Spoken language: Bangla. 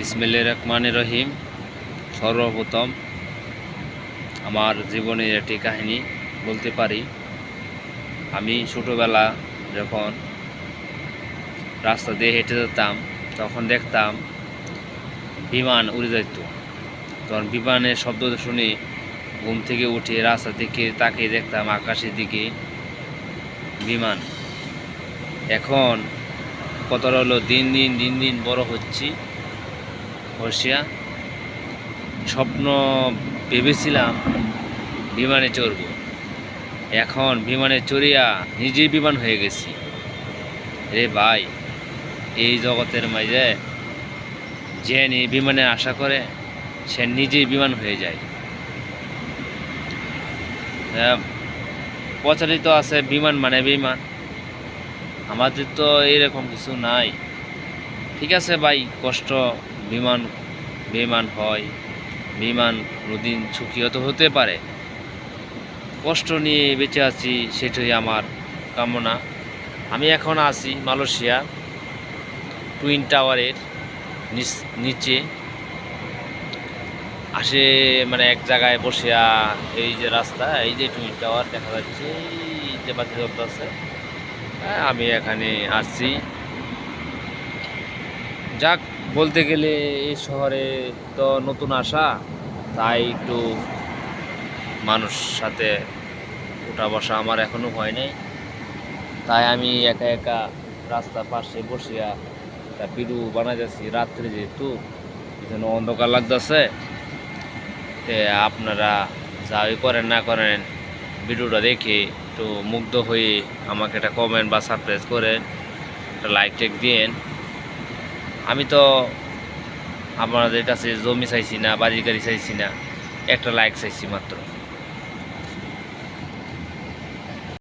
বিসমিল্লাহির রহমানির রহিম। সর্বপ্রথম আমার জীবনের একটি কাহিনী বলতে পারি। আমি ছোটোবেলা যখন রাস্তা দিয়ে হেঁটে যেতাম তখন দেখতাম বিমান উড়ে যেত। তখন বিমানের শব্দ শুনে ঘুম থেকে উঠে রাস্তা থেকে তাকিয়ে দেখতাম আকাশের দিকে বিমান। এখন কতটা হলো দিন দিন বড় হচ্ছি বর্ষিয়া স্বপ্ন ভেবেছিলাম বিমানে চড়ব, এখন বিমানে চড়িয়া নিজেই বিমান হয়ে গেছি। রে ভাই, এই জগতের মাঝে যে বিমানে আশা করে সে নিজেই বিমান হয়ে যায়। প্রচলিত আছে বিমান মানে বিমান, আমাদের তো এরকম কিছু নাই। ঠিক আছে ভাই, কষ্ট বিমান হয়, বিমান কোনোদিন ঝুঁকিও তো হতে পারে। কষ্ট নিয়ে বেঁচে আছি, সেটাই আমার কামনা। আমি এখন আছি মালয়েশিয়া টুইন টাওয়ারের নিচে আসে, মানে এক জায়গায় বসিয়া এই যে রাস্তা, এই যে টুইন টাওয়ার দেখা যাচ্ছে, এই যে বাতি জ্বলতেছে, আমি এখানে আসছি। যাক, বলতে গেলে এই শহরে তো নতুন আসা, তাই একটু মানুষ সাথে উঠা বসা আমার এখনো হয় নাই। তাই আমি একা একা রাস্তার পাশে বসিয়া একটা ভিডিও বানাইতেছি। রাত্রে যেহেতু যেন অন্ধকার লাগতেছে, তে আপনারা যাই করেন না করেন ভিডিওটা দেখে একটু মুগ্ধ হয়ে আমাকে একটা কমেন্ট বা সাবস্ক্রাইব করে একটা লাইক টেক দিন। আমি তো আপনাদের কাছে জমি চাইছি না, বাড়ি গাড়ি চাইছি না, একটা লাইক চাইছি মাত্র।